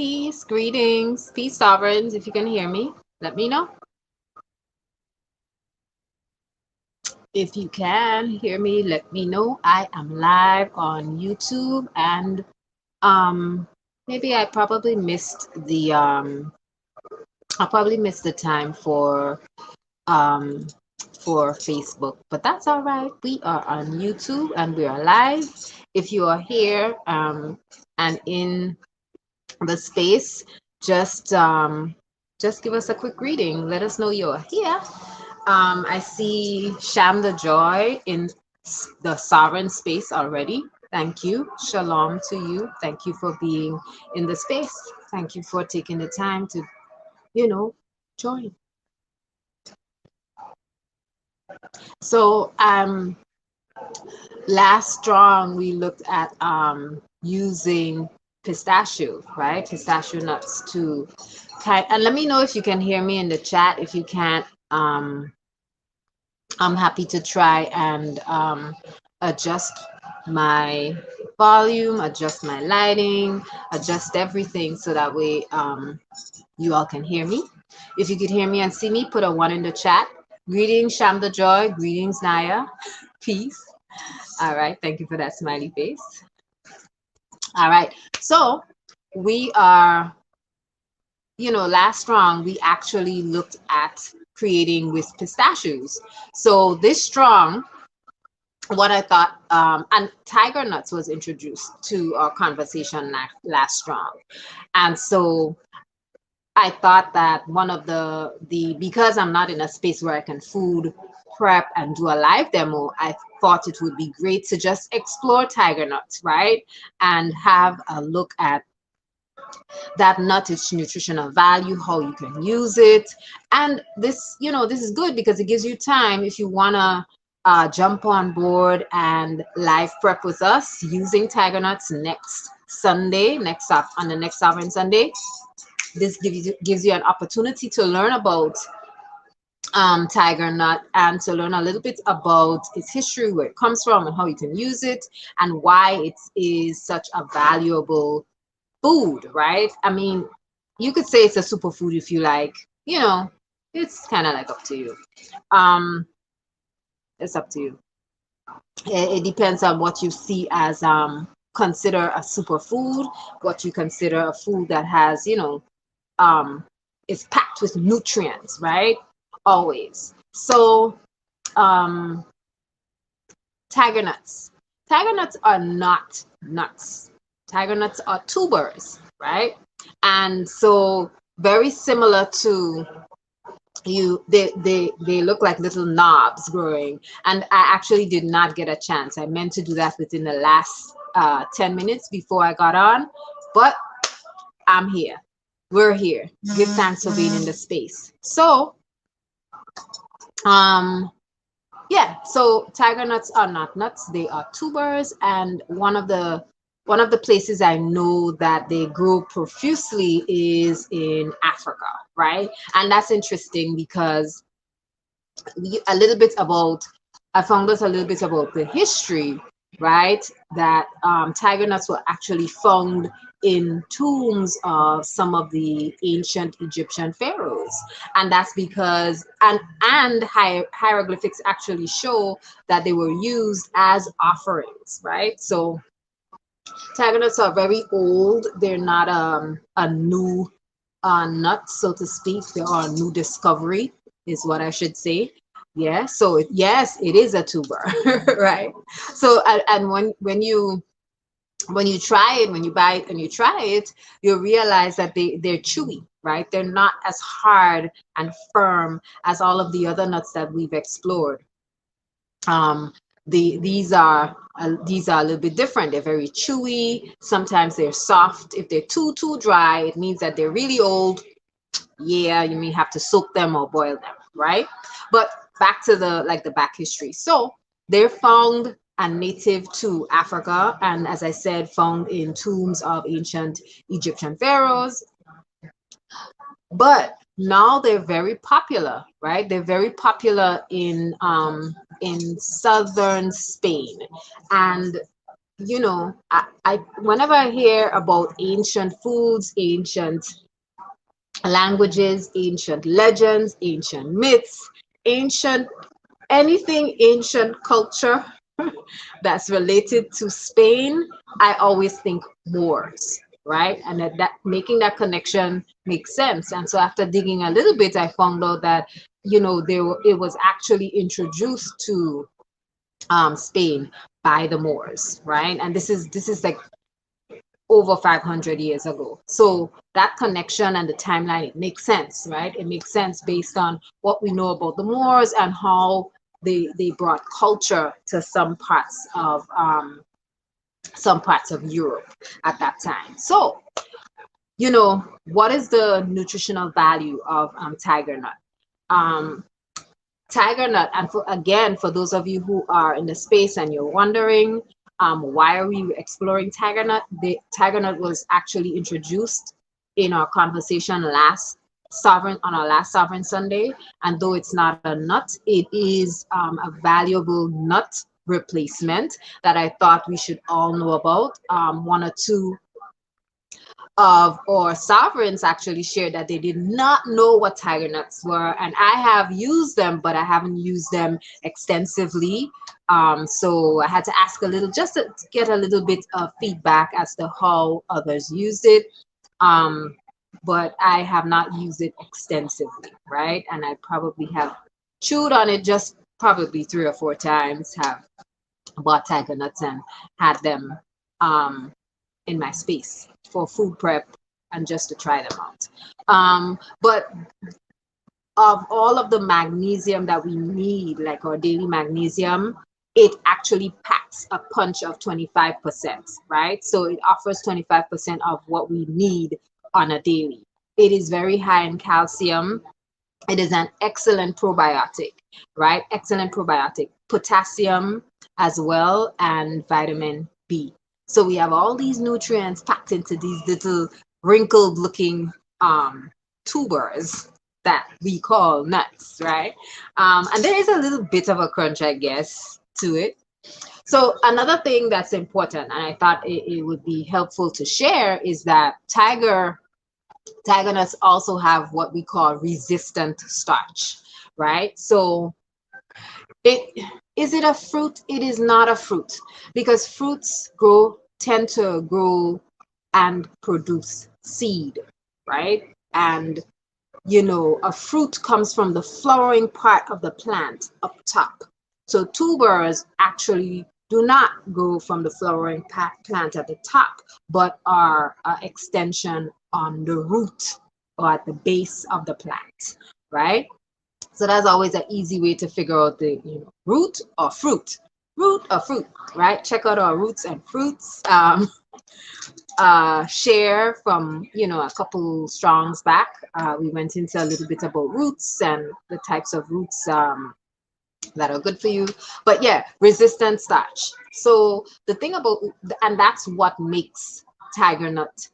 Peace, greetings, peace sovereigns. If you can hear me, let me know. If you can hear me, let me know. I am live on YouTube and maybe I probably missed the time um for Facebook, but that's all right. We are on YouTube and we are live. If you are here and in the space, just um just give us a quick greeting. Let us know you're here. I see Sham the Joy in the sovereign space already. Thank you. Shalom to you. Thank you for being in the space. Thank you for taking the time to, join. So, last strong we looked at using pistachio, right? Pistachio nuts to kind. And let me know if you can hear me in the chat. If you can't, I'm happy to try and adjust my volume, adjust my lighting, adjust everything so that way you all can hear me. If you could hear me and see me, put a 1 in the chat. Greetings, Sham the Joy. Greetings, Naya. Peace. All right. Thank you for that smiley face. All right. So we are, last strong, we actually looked at creating with pistachios. So this strong, what I thought, and tiger nuts was introduced to our conversation last strong. And so I thought that one of the because I'm not in a space where I can food prep and do a live demo, I thought it would be great to just explore tiger nuts, right? And have a look at that nut, its nutritional value, how you can use it. And this, this is good because it gives you time if you want to jump on board and live prep with us using tiger nuts next Sunday, on the next Sovereign Sunday. This gives you an opportunity to learn about tiger nut and to learn a little bit about its history, where it comes from, and how you can use it, and why it is such a valuable food, right? I mean, you could say it's a superfood if you like, it's kind of like up to you. It's up to you. It depends on what you see as consider a superfood, what you consider a food that has, is packed with nutrients, right? Always. So, tiger nuts. Tiger nuts are not nuts. Tiger nuts are tubers, right? And so very similar to they look like little knobs growing. And I actually did not get a chance. I meant to do that within the last 10 minutes before I got on, but I'm here. We're here. Give thanks for being in the space. So yeah, so tiger nuts are not nuts, they are tubers. And one of the places I know that they grow profusely is in Africa, right? And that's interesting because I found out a little bit about the history, right? That tiger nuts were actually found in tombs of some of the ancient Egyptian pharaohs. And that's because, and hieroglyphics actually show that they were used as offerings, right? So tiger nuts are very old. They're not a new nut, so to speak. They are a new discovery, is what I should say. Yeah, so yes, it is a tuber, right? So and when you try it, when you buy it and you try it, you'll realize that they're chewy, right? They're not as hard and firm as all of the other nuts that we've explored. These are a little bit different. They're very chewy. Sometimes they're soft. If they're too dry, it means that they're really old. Yeah, you may have to soak them or boil them, right? But back to the back history. So they're found and native to Africa, and as I said, found in tombs of ancient Egyptian pharaohs. But now they're very popular, right? They're very popular in southern Spain, and I whenever I hear about ancient foods, ancient languages, ancient legends, ancient myths, ancient anything ancient culture that's related to Spain, I always think Moors, right? And that making that connection makes sense. And so after digging a little bit, I found out that it was actually introduced to Spain by the Moors, right? And this is like over 500 years ago. So that connection and the timeline, it makes sense, right? It makes sense based on what we know about the Moors and how they brought culture to some parts of Europe at that time. So, what is the nutritional value of tiger nut? Um, Tiger nut, and for those of you who are in the space and you're wondering, why are we exploring tiger nut? The tiger nut was actually introduced in our conversation on our last Sovereign Sunday, and though it's not a nut, it is a valuable nut replacement that I thought we should all know about. One or two of our sovereigns actually shared that they did not know what tiger nuts were, and I have used them, but I haven't used them extensively. So I had to ask a little, just to get a little bit of feedback as to how others used it. But I have not used it extensively, right? And I probably have chewed on it just probably 3 or 4 times, have bought tiger nuts and had them in my space for food prep and just to try them out. But of all of the magnesium that we need, like our daily magnesium, it actually packs a punch of 25%, right? So it offers 25% of what we need on a daily. It is very high in calcium. It is an excellent probiotic, right? Excellent probiotic. Potassium as well, and vitamin B. So we have all these nutrients packed into these little wrinkled looking tubers that we call nuts, right? And there is a little bit of a crunch, I guess, to it. So another thing that's important, and I thought it would be helpful to share, is that tiger nuts also have what we call resistant starch, right? So it is it a fruit? It is not a fruit, because fruits tend to grow and produce seed, right? And a fruit comes from the flowering part of the plant up top. So tubers actually do not grow from the flowering plant at the top, but are an extension on the root or at the base of the plant, right? So that's always an easy way to figure out the root or fruit, right? Check out our roots and fruits share from a couple strongs back. We went into a little bit about roots and the types of roots that are good for you. But yeah, resistant starch. So the thing about, and that's what makes tiger nut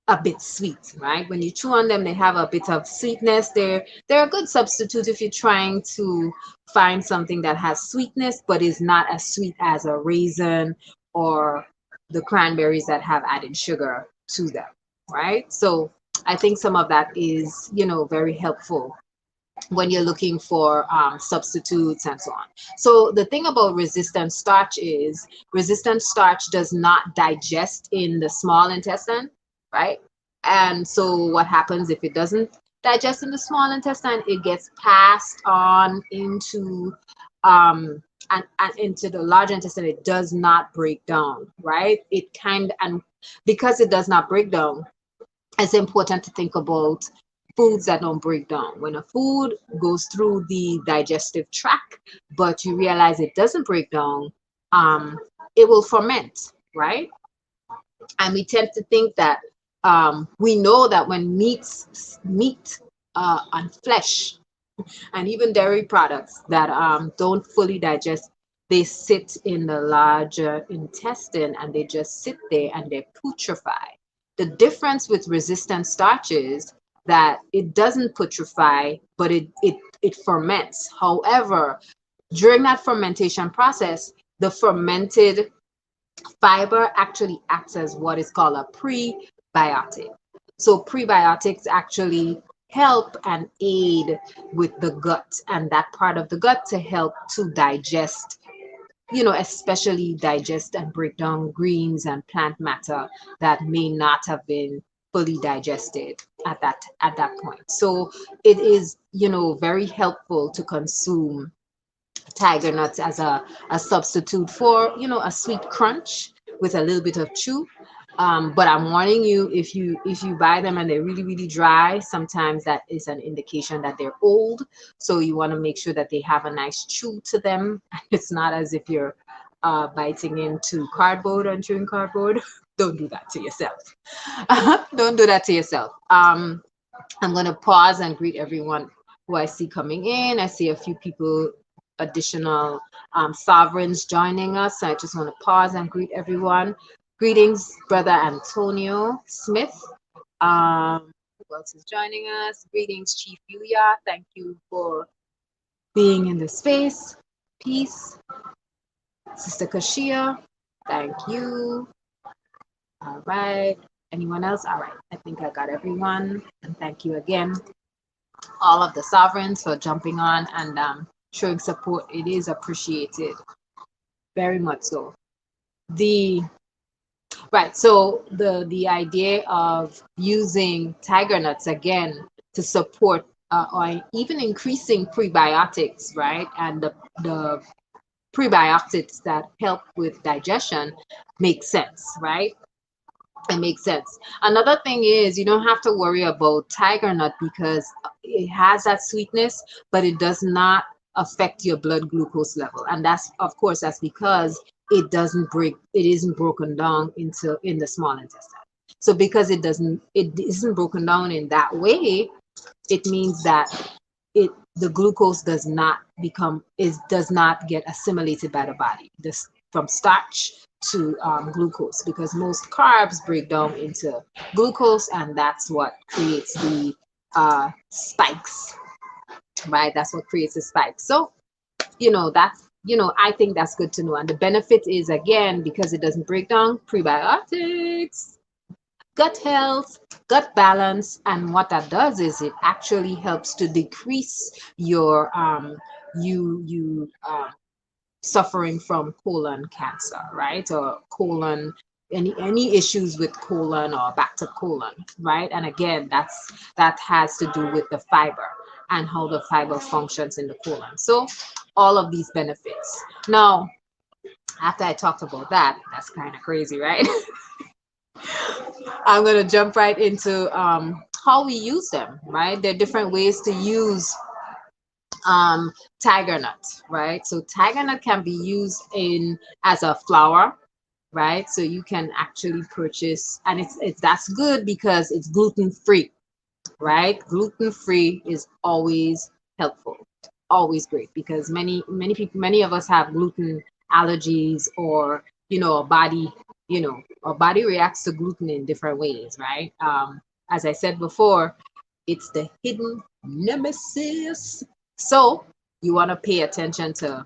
a bit sweet, right? When you chew on them, they have a bit of sweetness. They're a good substitute if you're trying to find something that has sweetness but is not as sweet as a raisin or the cranberries that have added sugar to them, right? So I think some of that is very helpful when you're looking for substitutes and so on. So the thing about resistant starch is resistant starch does not digest in the small intestine, right? And so what happens if it doesn't digest in the small intestine? It gets passed on into and into the large intestine. It does not break down, right? And because it does not break down, it's important to think about foods that don't break down. When a food goes through the digestive tract, but you realize it doesn't break down, it will ferment, right? And we tend to think that we know that when meat and flesh and even dairy products that don't fully digest, they sit in the larger intestine and they just sit there and they putrefy. The difference with resistant starch is that it doesn't putrefy, but it ferments. However, during that fermentation process, the fermented Fiber actually acts as what is called a prebiotic. So prebiotics actually help and aid with the gut and that part of the gut to help to digest, especially digest and break down greens and plant matter that may not have been fully digested at that point. So it is, very helpful to consume tiger nuts as a substitute for, a sweet crunch with a little bit of chew. But I'm warning you, if you buy them and they're really, really dry, sometimes that is an indication that they're old. So you want to make sure that they have a nice chew to them. It's not as if you're biting into cardboard and chewing cardboard. Don't do that to yourself. Don't do that to yourself. I'm going to pause and greet everyone who I see coming in. I see a few people, additional sovereigns joining us. So I just want to pause and greet everyone. Greetings, Brother Antonio Smith. Who else is joining us? Greetings, Chief Yuya. Thank you for being in the space. Peace. Sister Kashia, thank you. All right. Anyone else? All right. I think I got everyone. And thank you again, all of the sovereigns, for jumping on and showing support. It is appreciated very much so. The right. So the idea of using tiger nuts again to support or even increasing prebiotics, right? And the prebiotics that help with digestion makes sense, right? It makes sense. Another thing is you don't have to worry about tiger nut because it has that sweetness, but it does not affect your blood glucose level. And that's, of course, that's because it isn't broken down in the small intestine. So because it isn't broken down in that way, it means that the glucose does not get assimilated by the body. This from starch to glucose, because most carbs break down into glucose, and that's what creates the spikes, right? That's what creates the spikes. So I think that's good to know. And the benefit is, again, because it doesn't break down, prebiotics, gut health, gut balance, and what that does is it actually helps to decrease your you suffering from colon cancer, right? Or colon, any issues with colon or back to colon, right? And again, that has to do with the fiber and how the fiber functions in the colon. So all of these benefits. Now, after I talked about that, that's kind of crazy, right? I'm going to jump right into how we use them, right? There are different ways to use tiger nut, right? So tiger nut can be used as a flour, right? So you can actually purchase, and it's that's good because it's gluten free, right? Gluten free is always helpful, always great, because many of us have gluten allergies, or our body reacts to gluten in different ways, right? As I said before, it's the hidden nemesis. So you want to pay attention to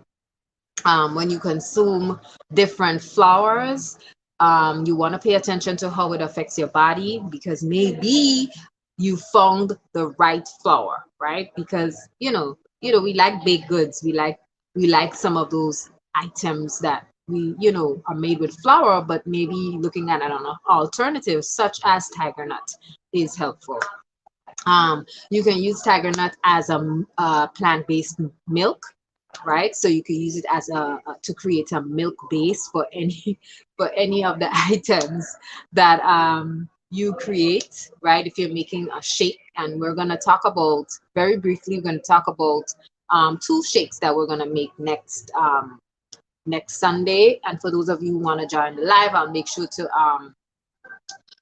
when you consume different flours. You want to pay attention to how it affects your body, because maybe you found the right flour, right? Because we like baked goods. We like some of those items that we are made with flour, but maybe looking at, I don't know, alternatives such as tiger nut is helpful. You can use tiger nut as a plant-based milk, right? So you can use it as to create a milk base for any of the items that you create, right? If you're making a shake, and we're gonna talk about very briefly, we're gonna talk about two shakes that we're gonna make next Sunday. And for those of you who want to join the live, I'll make sure to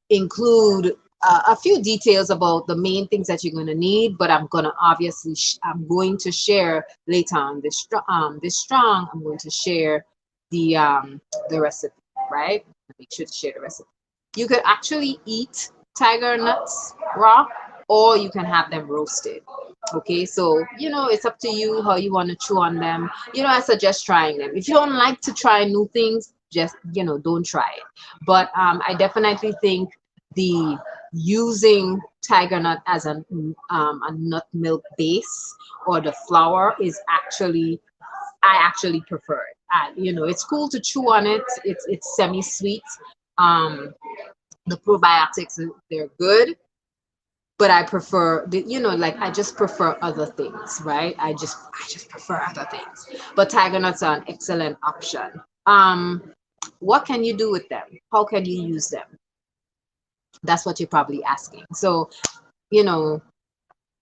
include a few details about the main things that you're going to need, but I'm going to share later on I'm going to share the recipe, right? Make sure to share the recipe. You could actually eat tiger nuts raw, or you can have them roasted. Okay, so it's up to you how you want to chew on them. I suggest trying them. If you don't like to try new things, just, don't try it. But I definitely think the using tiger nut as a nut milk base, or the flour, is actually, I actually prefer it. It's cool to chew on it. It's semi-sweet. Um, the probiotics, they're good, but I prefer like, I just prefer other things, right? I just prefer other things. But tiger nuts are an excellent option. What can you do with them? How can you use them? That's what you're probably asking. So, you know,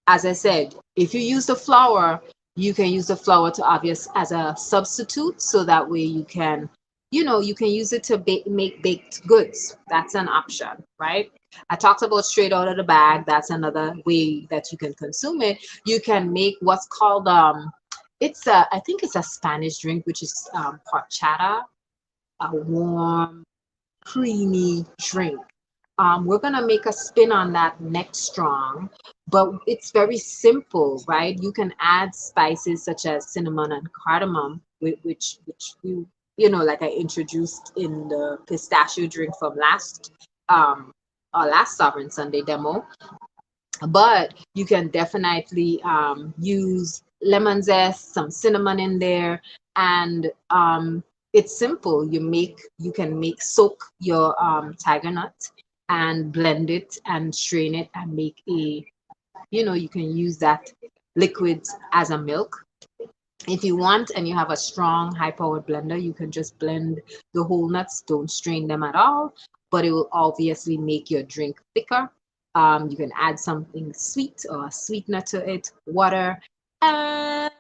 as I said, if you use the flour, you can use the flour to obvious as a substitute, so that way you can use it to make baked goods. That's an option, right? I talked about straight out of the bag. That's another way that you can consume it. You can make what's called I think it's a Spanish drink, which is horchata, a warm, creamy drink. We're gonna make a spin on that next strong, but it's very simple, right? You can add spices such as cinnamon and cardamom, which like I introduced in the pistachio drink from our last Sovereign Sunday demo. But you can definitely use lemon zest, some cinnamon in there, and it's simple. You can soak your tiger nut and blend it and strain it and make you can use that liquid as a milk. If you want and you have a strong, high powered blender, you can just blend the whole nuts, don't strain them at all, but it will obviously make your drink thicker. You can add something sweet or a sweetener to it, water, and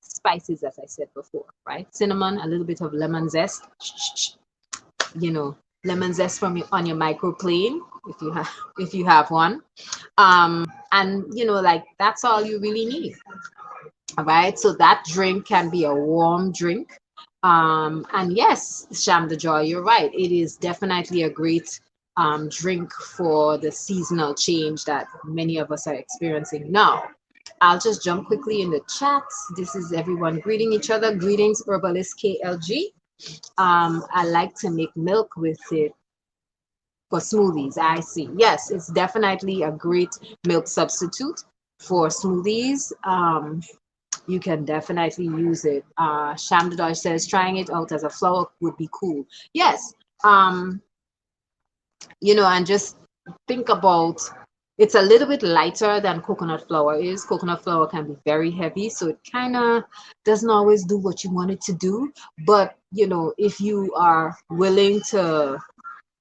spices, as I said before, right? Cinnamon, a little bit of lemon zest, you know, lemon zest from on your microplane if you have one. And like, that's all you really need. All right, so that drink can be a warm drink. And yes, Sham the Joy, you're right. It is definitely a great drink for the seasonal change that many of us are experiencing now. I'll just jump quickly in the chats. This is everyone greeting each other. Greetings, Herbalist KLG. I like to make milk with it for smoothies. I see. Yes, it's definitely a great milk substitute for smoothies. You can definitely use it. Shamdadosh says trying it out as a flour would be cool. Yes. And just think about, it's a little bit lighter than coconut flour is. Coconut flour can be very heavy, so it kind of doesn't always do what you want it to do. But if you are willing to,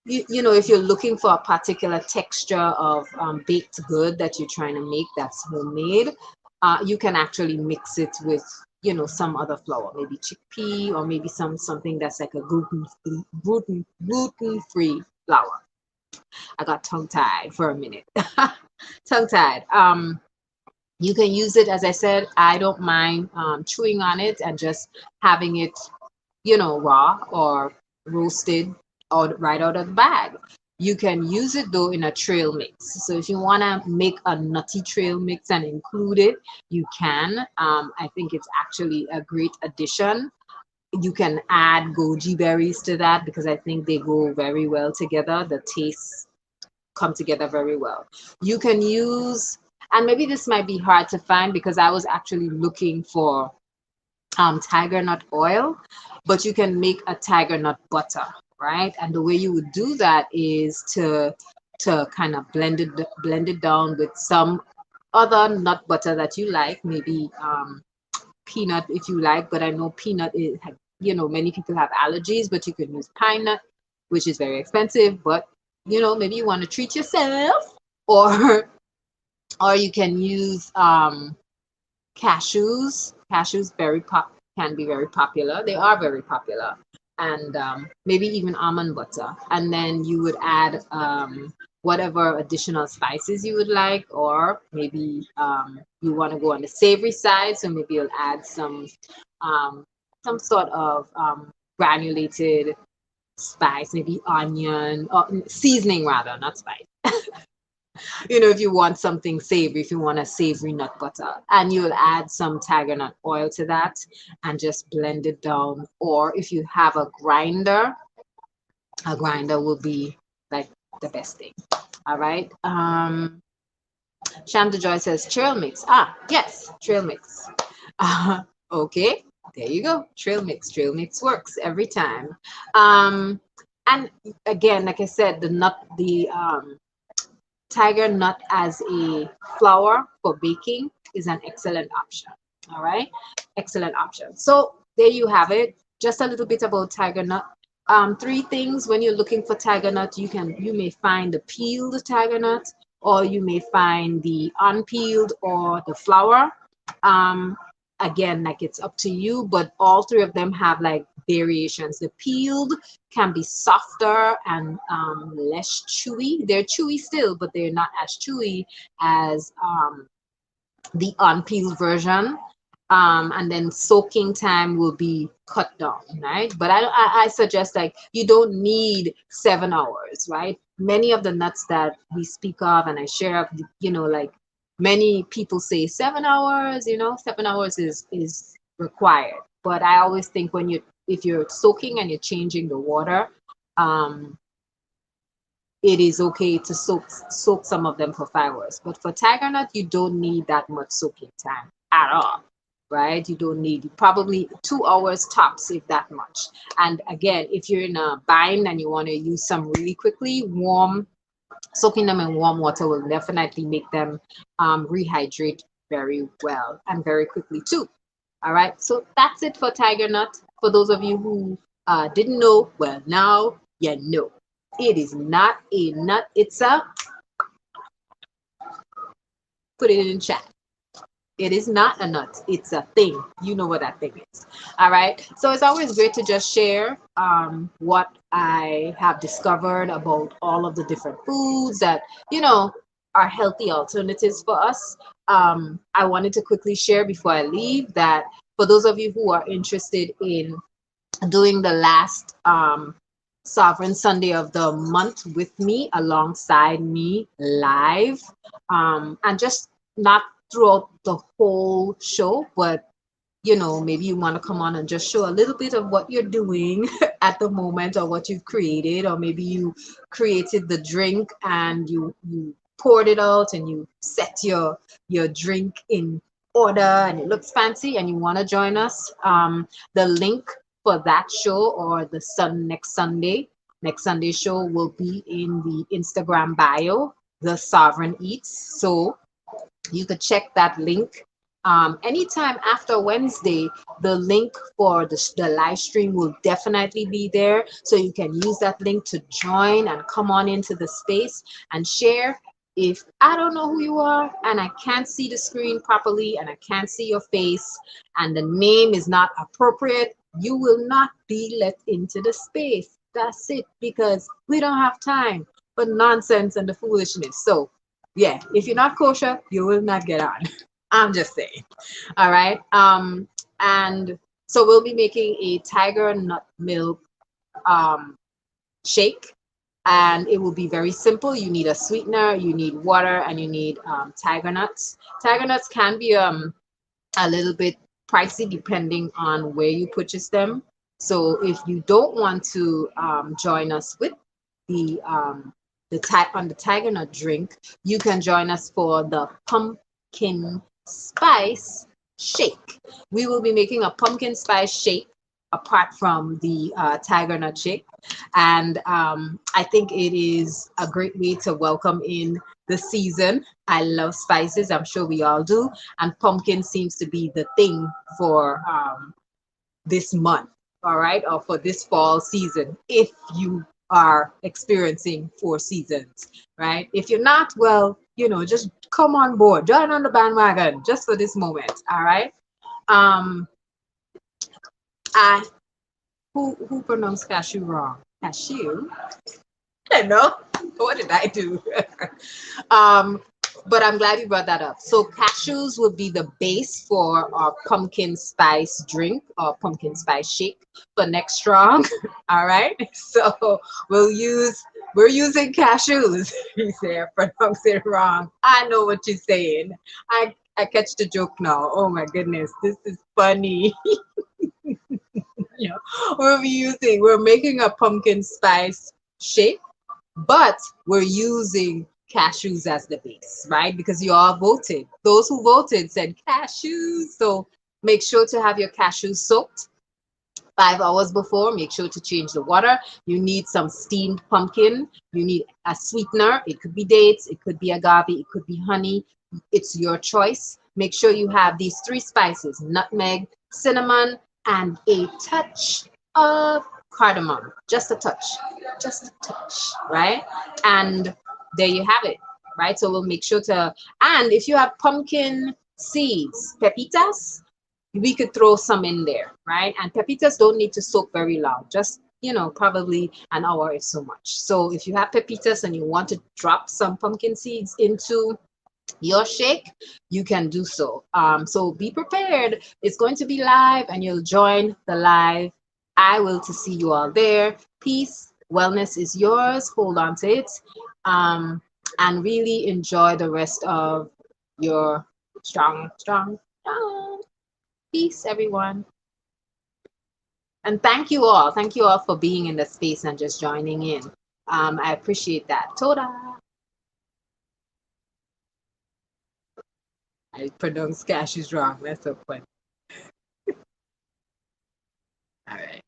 if you're looking for a particular texture of baked good that you're trying to make that's homemade, you can actually mix it with some other flour, maybe chickpea, or maybe something that's like a gluten free flour. I got tongue tied for a minute. Tongue tied. You can use it, as I said. I don't mind chewing on it and just having it raw or roasted or right out of the bag. You can use it though in a trail mix. So if you want to make a nutty trail mix and include it, you can. I think it's actually a great addition. You can add goji berries to that because I think they go very well together. The tastes come together very well. You can use, and maybe this might be hard to find because I was actually looking for tiger nut oil, but you can make a tiger nut butter, right? And the way you would do that is to kind of blend it down with some other nut butter that you like, maybe peanut if you like, but I know peanut is, many people have allergies, but you can use pine nut, which is very expensive, but maybe you want to treat yourself, or you can use cashews. Cashews can be very popular. They are very popular, and maybe even almond butter. And then you would add whatever additional spices you would like, or maybe you want to go on the savory side, so maybe you'll add some sort of granulated spice, maybe onion or seasoning rather, not spice. If you want something savory, if you want a savory nut butter, and you'll add some tiger nut oil to that and just blend it down. Or if you have a grinder, a grinder will be like the best thing. All right. Shanta Joy says trail mix. Ah, yes, trail mix. Okay, there you go. Trail mix. Trail mix works every time. Um, and again, like I said, the tiger nut as a flour for baking is an excellent option. All right, excellent option. So there you have it. Just a little bit about tiger nut. Three things when you're looking for tiger nut, you may find the peeled tiger nut, or you may find the unpeeled or the flour. Um, Again, like it's up to you, but all three of them have like variations. The peeled can be softer and less chewy. They're chewy still, but they're not as chewy as the unpeeled version. And then soaking time will be cut down, right? But I suggest like you don't need 7 hours, right? Many of the nuts that we speak of and I share, like many people say 7 hours, 7 hours is required. But I always think if you're soaking and you're changing the water, um, it is okay to soak some of them for 5 hours. But for tiger nut, you don't need that much soaking time at all, right? You don't need probably 2 hours tops, if that much. And again, if you're in a bind and you want to use some really quickly, soaking them in warm water will definitely make them rehydrate very well and very quickly too. All right, so that's it for tiger nut. For those of you who didn't know, well, now you know. It is not a nut. Put it in chat. It is not a nut. It's a thing. You know what that thing is. All right. So it's always great to just share what I have discovered about all of the different foods that, are healthy alternatives for us. I wanted to quickly share before I leave that for those of you who are interested in doing the last Sovereign Sunday of the month with me, alongside me live, and just not throughout the whole show, but maybe you want to come on and just show a little bit of what you're doing at the moment or what you've created, or maybe you created the drink and you poured it out and you set your drink in order and it looks fancy and you want to join us. The link for that show or the next Sunday show will be in the Instagram bio, The Sovereign Eats. So you could check that link. Anytime after Wednesday, the link for the live stream will definitely be there. So you can use that link to join and come on into the space and share. If I don't know who you are and I can't see the screen properly and I can't see your face and the name is not appropriate, you will not be let into the space. That's it, because we don't have time for nonsense and the foolishness. So yeah, if you're not kosher, you will not get on. I'm just saying. All right. And so we'll be making a tiger nut milk shake, and it will be very simple. You need a sweetener, you need water, and you need tiger nuts. Tiger nuts can be a little bit pricey depending on where you purchase them. So if you don't want to join us with the tiger nut drink, you can join us for the pumpkin spice shake. We will be making a pumpkin spice shake apart from the tiger nut shake, and I think it is a great way to welcome in the season. I love spices, I'm sure we all do, and pumpkin seems to be the thing for this month, all right, or for this fall season, if you are experiencing 4 seasons, right? If you're not, well, just come on board, join on the bandwagon just for this moment, all right? Um, I who pronounced cashew wrong? Cashew? I don't know. What did I do? um, but I'm glad you brought that up. So cashews will be the base for our pumpkin spice drink or pumpkin spice shake for next strong. All right. So we're using cashews. You say I pronounced it wrong. I know what you're saying. I catch the joke now. Oh my goodness, this is funny. We're making a pumpkin spice shake, but we're using cashews as the base, right? Because you all voted. Those who voted said cashews. So make sure to have your cashews soaked 5 hours before. Make sure to change the water. You need some steamed pumpkin. You need a sweetener. It could be dates, it could be agave, it could be honey. It's your choice. Make sure you have these three spices: nutmeg, cinnamon, and a touch of cardamom. Just a touch, right? And there you have it, right? So we'll make sure to, and if you have pumpkin seeds, pepitas, we could throw some in there, right? And pepitas don't need to soak very long, just, probably an hour if so much. So if you have pepitas and you want to drop some pumpkin seeds into your shake, you can do so. So be prepared. It's going to be live and you'll join the live. I will to see you all there. Peace, wellness is yours. Hold on to it. And really enjoy the rest of your strong. Peace, everyone. And thank you all. Thank you all for being in the space and just joining in. I appreciate that. Toda. I pronounced cashews wrong. That's so funny. All right.